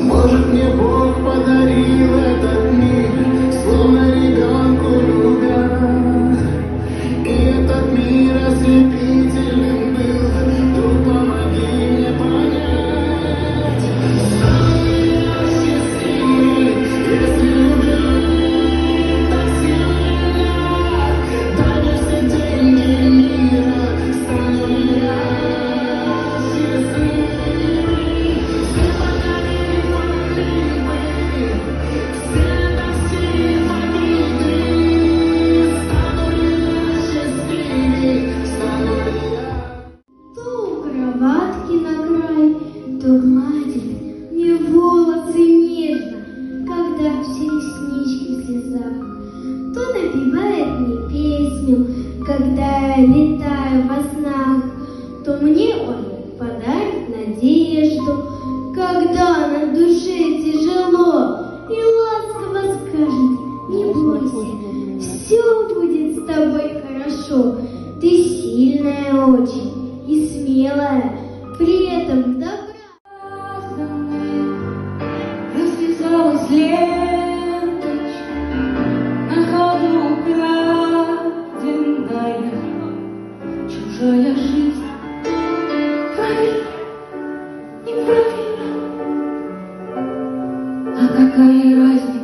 Может, мне Бог подарил этот мир, словно ребенку любя. И этот мир ослепительным был, то помоги мне понять. Стану ли я счастливей, если люблю так сильно? Даже все деньги мира, стану ли я счастливей? То гладит мне волосы нежно, когда все реснички в слезах, то напевает мне песню, когда я летаю во снах, то мне он подарит надежду, когда на душе тяжело, и ласково скажет: не бойся, все будет с тобой хорошо, ты сильная очень. и смелая, при этом добра. Развязалась ленточка, на ходу краденая, чужая жизнь. Правильно, неправильно, а какая разница?